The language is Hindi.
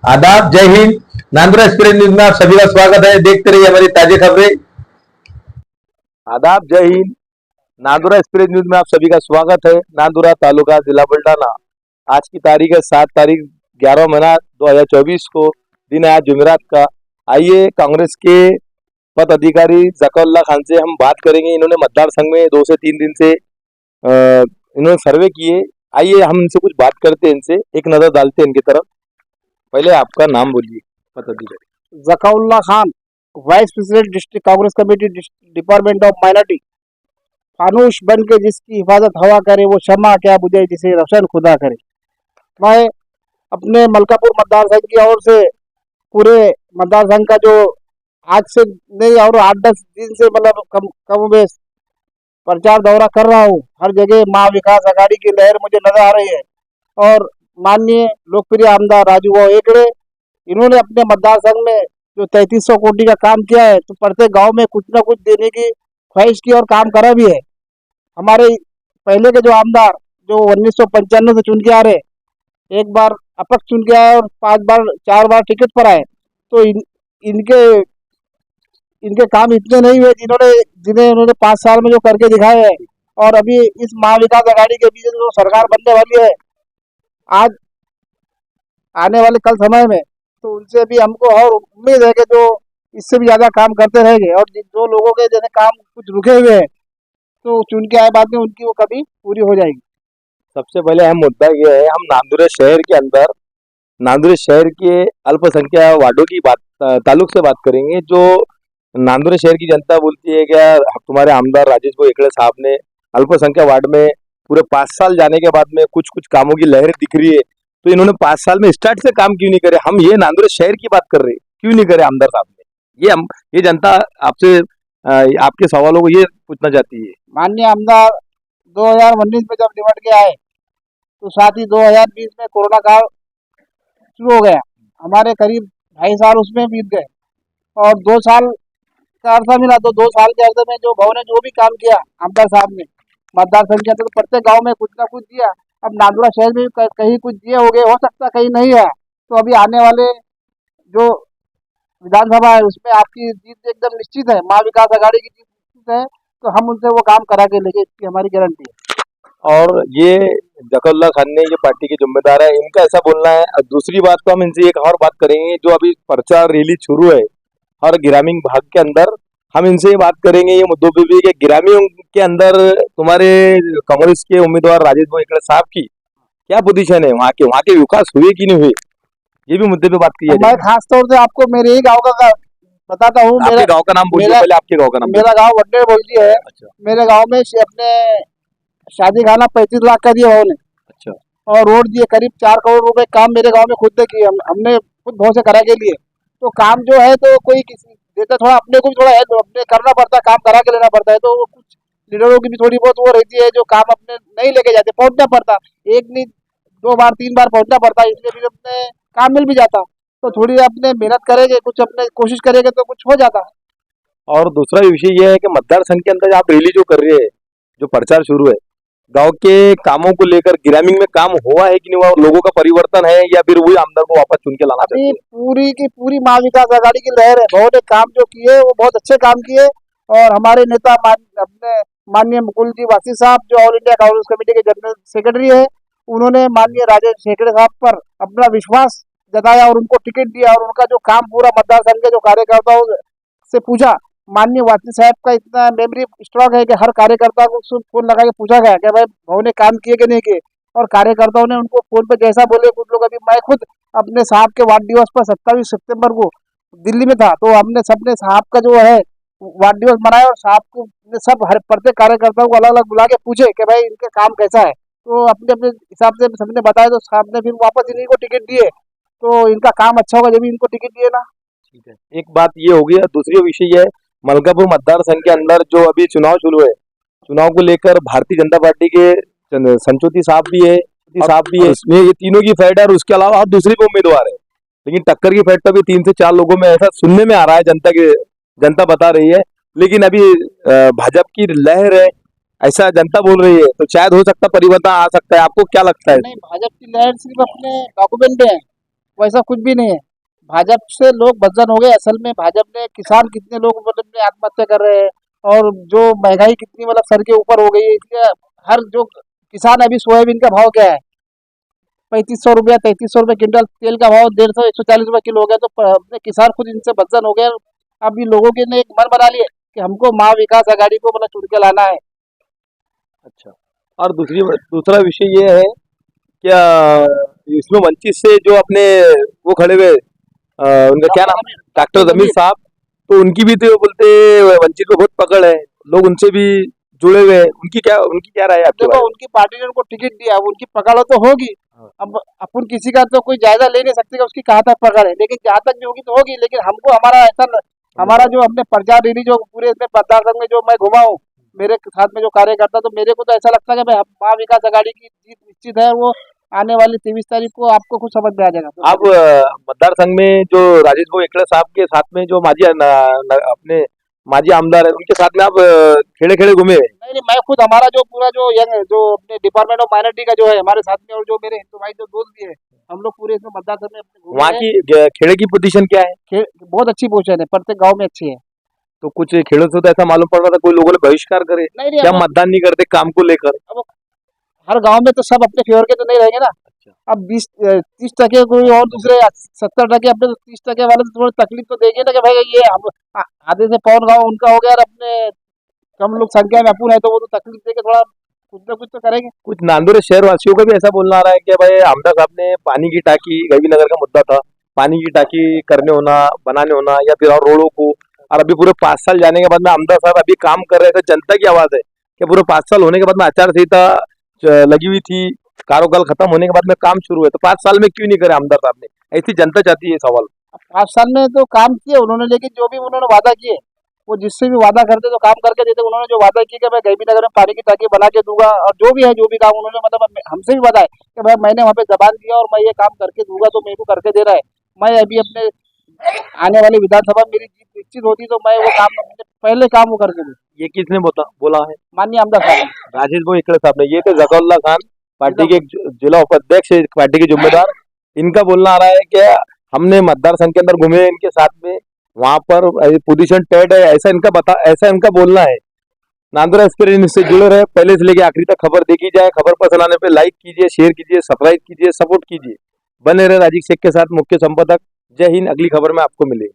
आदाब, जय हिंद। नांदुरा एक्सप्रेस न्यूज में आप सभी का स्वागत है। देखते रहिए हमारी ताजे खबरें। आदाब, जय हिंद। नांदुरा एक्सप्रेस न्यूज में आप सभी का स्वागत है। नांदुरा तालुका जिला बुल्ढाना। आज की तारीख है 7 तारीख 11 महीना 2024 को, दिन है आज जुमेरात का। आइए कांग्रेस के पद अधिकारी जकाउल्ला खान से हम बात करेंगे। इन्होंने मतदार संघ में 2 से 3 दिन से इन्होंने सर्वे किए। आइए हम इनसे कुछ बात करते हैं, इनसे एक नजर डालते हैं इनकी तरफ। पहले आपका नाम बोलिए। पद अधिकारी Zakaullah Khan, vice president district Congress committee, department of minority. फानूश बन के जिसकी हिफाजत हवा करे, वो शम्मा क्या बुझे जिसे रोशन खुदा करे। मैं अपने मलकापुर मतदार संघ की ओर से पूरे मतदार संघ का जो आज से नहीं और 8-10 दिन से मतलब कम बेस प्रचार दौरा कर रहा हूँ। हर जगह माँ विकास अघाड़ी की लहर मुझे नजर आ रही है। और माननीय लोकप्रिय आमदार राजू भाऊ एकड़े, इन्होंने अपने मतदार संघ में जो 3300 कोटी का काम किया है, तो प्रत्येक गांव में कुछ ना कुछ देने की ख्वाहिश की और काम करा भी है। हमारे पहले के जो आमदार जो 1995 से चुन के आ रहे, एक बार अपक्ष चुन के आए और 4 बार टिकट पर आए, तो इनके इनके काम इतने नहीं हुए जिन्हें उन्होंने 5 साल में जो करके दिखाए हैं। और अभी इस महाविकास अघाड़ी के बीच जो सरकार बनने वाली है आज आने वाले कल समय में, तो उनसे भी हमको और उम्मीद है कि जो इससे भी ज्यादा काम करते रहेंगे। और जो लोगों के जैसे काम कुछ रुके हुए हैं, तो चुन के आए बाद में उनकी वो कभी पूरी हो जाएगी। सबसे पहले अहम मुद्दा यह है, हम नांदुरा शहर के अंदर नांदुरा शहर के अल्पसंख्यक वार्डों की ताल्लुक से बात करेंगे। जो नांदुरा शहर की जनता बोलती है क्या तुम्हारे आमदार राजेश भाई एकड़े साहब ने अल्पसंख्यक वार्ड में पूरे 5 साल जाने के बाद में कुछ कुछ कामों की लहर दिख रही है, तो इन्होंने 5 साल में स्टार्ट से काम क्यों नहीं करे? हम ये नांदुरा शहर की बात कर रहे हैं, क्यों नहीं करे आमदार साहब ने? ये जनता आपसे आपके सवालों को ये पूछना चाहती है। माननीय आमदार 2019 में जब निमट के आए, तो साथ ही 2020 में कोरोना काल शुरू हो गया। हमारे करीब 2.5 साल उसमें बीत गए और 2 साल का अर्सा मिला। तो 2 साल के अर्से में जो भाव ने जो भी काम किया आमदार साहब ने मतदार संघ के अंदर, तो प्रत्येक गांव में कुछ ना कुछ दिया। अब नांदुरा शहर में कहीं कुछ दिए हो गए, हो सकता कहीं नहीं है। तो अभी आने वाले जो विधानसभा है उसमें आपकी जीत एकदम निश्चित है, माँ विकास अघाड़ी की जीत निश्चित है। तो हम उनसे वो काम करा के लेंगे, इसकी हमारी गारंटी है। और ये जकाउल्ला खान ने ये पार्टी के जिम्मेदार है, इनका ऐसा बोलना है। और दूसरी बात को हम इनसे एक और बात करेंगे, जो अभी प्रचार रैली शुरू है और ग्रामीण भाग के अंदर हम इनसे ये बात करेंगे ये मुद्दों पे भी कि ग्रामीण के अंदर तुम्हारे कांग्रेस के उम्मीदवार राजेश भाई एकड़े साहब की क्या पोजीशन है, वहाँ के विकास हुए कि नहीं हुए, ये भी मुद्दे पे बात की है। मैं खास तौर से आपको मेरे ही गांव का बताता हूँ। आपके गांव का नाम बोलिए पहले। आपके गांव का नाम? मेरा गांव वड्डेर बोलती है। अच्छा। मेरे गांव में अपने शादी खाना 35 लाख का दिया उन्होंने। अच्छा। और रोड दिए करीब 4 करोड़ रुपए काम मेरे गांव में खुद ने किए। हमने खुद भाव से करा के लिए। तो काम जो है तो कोई किसी देता, थोड़ा अपने को भी थोड़ा है, तो अपने करना पड़ता है, काम करा के लेना पड़ता है। तो वो कुछ लीडरों की भी थोड़ी बहुत वो रहती है, जो काम अपने नहीं लेके जाते, पहुंचना पड़ता, एक नहीं 2 बार 3 बार पहुंचना पड़ता है, इसलिए फिर अपने काम मिल भी जाता। तो थोड़ी अपने मेहनत करेंगे, कुछ अपने कोशिश करेंगे तो कुछ हो जाता। और दूसरा विषय यह है कि मतदार संघ के अंदर आप रैली जो कर रहे हैं, जो प्रचार शुरू है, गांव के कामों को लेकर ग्रामीण में काम हुआ है कि नहीं हुआ, लोगों का परिवर्तन है या फिर वही आमदार को वापस चुन के लाना चाहिए? पूरी की पूरी माँ विकास अघाड़ी की लहर है। बहुत काम जो किए वो बहुत अच्छे काम किए। और हमारे नेता अपने माननीय मुकुल जी वासी साहब, जो ऑल इंडिया कांग्रेस कमेटी के जनरल सेक्रेटरी है, उन्होंने माननीय राजेश हेगड़े साहब पर अपना विश्वास जताया और उनको टिकट दिया। और उनका जो काम पूरा मतदार संघ के जो कार्यकर्ताओं से पूछा, माननीय वासी साहब का इतना मेमोरी स्ट्रॉन्ग है कि हर कार्यकर्ता को फोन लगा के पूछा गया कि भाई भाव ने काम किए कि नहीं किए। और कार्यकर्ताओं ने उनको फोन पे जैसा बोले, कुछ लोग, अभी मैं खुद अपने साहब के वार्ड दिवस पर 27 सितंबर को दिल्ली में था, तो हमने सबने साहब का जो है वार्ड दिवस मनाया। और साहब को सब हर प्रत्येक कार्यकर्ताओं को अलग अलग बुला के पूछे कि भाई इनके काम कैसा है। तो अपने अपने हिसाब से सबने बताया, तो साहब ने फिर वापस इन्हीं को टिकट दिए। तो इनका काम अच्छा होगा जब इनको टिकट दिए ना। ठीक है, एक बात ये हो गई। दूसरी विषय है मलकापुर मतदार संघ के अंदर जो अभी चुनाव शुरू है, चुनाव को लेकर भारतीय जनता पार्टी के संचोती साहब भी है, इसमें ये तीनों की फाइट है और उसके अलावा दूसरे भी उम्मीदवार है। लेकिन टक्कर की फाइट तो अभी 3 से 4 लोगों में ऐसा सुनने में आ रहा है, जनता बता रही है। लेकिन अभी भाजपा की लहर है, ऐसा जनता बोल रही है, तो शायद हो सकता परिवर्तन आ सकता है। आपको क्या लगता है? नहीं, भाजपा की लहर सिर्फ अपने डॉक्यूमेंट में है, वैसा कुछ भी नहीं है। भाजपा से लोग बदजन हो गए। असल में भाजपा ने किसान कितने लोग मतलब अपने आत्महत्या कर रहे हैं, और जो महंगाई कितनी मतलब सर के ऊपर हो गई है, इसलिए हर जो किसान, अभी सोयाबीन का भाव क्या है, 3500 रुपया 3300 रुपये क्विंटल, तेल का भाव 150 140 रुपये किलो हो गया। तो अपने किसान खुद इनसे बदजन हो गए। अब इन लोगों के ने एक मन बना लिया कि हमको महा विकास आघाड़ी को मतलब चुन के लाना है। अच्छा, और दूसरा विषय ये है क्या, इसमें वंचित से जो अपने वो खड़े हुए, उनका क्या नाम है, डॉक्टर जमीर साहब, तो उनकी भी तो बोलते वंचित को बहुत पकड़ है, लोग उनसे भी जुड़े हुए हैं, उनकी क्या राय है आपके देखो, बारे उनकी पार्टी ने उनको टिकट दिया, अब उनकी पकड़ तो होगी। हाँ। अब अपन किसी का तो कोई जायजा ले नहीं सकते कि उसकी कहाँ तक पकड़ है, लेकिन जहाँ तक भी होगी तो होगी। लेकिन हमको हमारा हमारा जो हमने प्रचार रैली जो पूरे इतने मतदार में जो मैं घुमा हूँ, मेरे साथ में जो कार्यकर्ता, तो मेरे को तो ऐसा लगता है कि भाई महा विकास आघाड़ी की जीत निश्चित है। वो आने वाली 23 तारीख को आपको कुछ समझ में आ जाएगा। तो आप मतदार संघ में जो राजेश भाऊ एकड़े साहब के साथ में जो अपने माजी आमदार है, उनके साथ में आप खेड़े खेड़े घूमे हैं? नहीं, मैं खुद, हमारा जो पूरा जो यंग जो अपने डिपार्टमेंट ऑफ माइनॉरिटी का जो है हमारे साथ में, और जो मेरे हिंदू भाई जो दोस्त भी है, हम लोग पूरे इसमें मतदार संघ में अपने घूमे वहाँ हैं। की खेड़े की पोजीशन क्या है? बहुत अच्छी पोजीशन है, प्रत्येक गांव में अच्छी है। तो कुछ खेड़ों से तो ऐसा मालूम पड़ रहा था कोई लोगों ने बहिष्कार करे, नहीं नहीं, क्या अब मतदान नहीं करते काम को लेकर? हर गांव में तो सब अपने फेवर के तो नहीं रहेंगे ना। अब 30% कोई और दूसरे 70% अपने, तो 30% वाले तो थोड़ी तकलीफ तो देंगे ना कि भाई ये हम आधे से पौन गांव उनका हो गया, और अपने कम लोग संख्या में अपन है, तो वो तो तकलीफ देके थोड़ा कुछ ना कुछ तो करेंगे। कुछ नांदुरे शहर वासियों का भी ऐसा बोलना आ रहा है कि भाई आमदार साहब ने पानी की टाकी, गैवी नगर का मुद्दा था, पानी की टाकी करने होना, बनाने होना, या फिर और रोडों को, और अभी पूरे 5 साल जाने के बाद में आमदार साहब अभी काम कर रहे थे, जनता की आवाज है कि पूरे 5 साल होने के बाद में आचार संहिता लगी हुई थी, कार्यकाल खत्म होने के बाद में काम शुरू है, तो 5 साल में क्यों नहीं करे आमदार साहब ने? ऐसी जनता चाहती है सवाल। अब 5 साल में तो काम किए उन्होंने, लेकिन जो भी उन्होंने वादा किए, वो जिससे भी वादा करते तो काम करके देते। उन्होंने जो वादा किया कि मैं गैबी नगर में पानी की टाकी बना के दूंगा, और जो भी है, जो भी काम उन्होंने मतलब हमसे भी बताया कि भाई मैंने वहाँ पे जबान दिया और मैं ये काम करके दूंगा, तो मेरे को करके दे रहा है। मैं अभी अपने आने वाली विधानसभा में मेरी जीत निश्चित होती तो मैं वो काम अपने पहले काम वो करके दूँ। ये किसने बोला है? माननीय आमदार साहब ने। राजेश भाई एकड़े साहब ने। ये थे जकाउल्ला खान, पार्टी के जिला उपाध्यक्ष, पार्टी के जिम्मेदार। इनका बोलना आ रहा है कि हमने मतदार संघ के अंदर घूमे इनके साथ में, वहां पर पोजीशन टेड है, ऐसा इनका बोलना है। नांदुरा एक्सपीरियंस से जुड़े रहे, पहले से लेकर आखिरी तक खबर देखी जाए। खबर पसंद आने पे लाइक कीजिए, शेयर कीजिए, सब्सक्राइब कीजिए, सपोर्ट कीजिए। बने रहे राजीव शेख के साथ, मुख्य संपादक। जय हिंद। अगली खबर में आपको मिलेगी।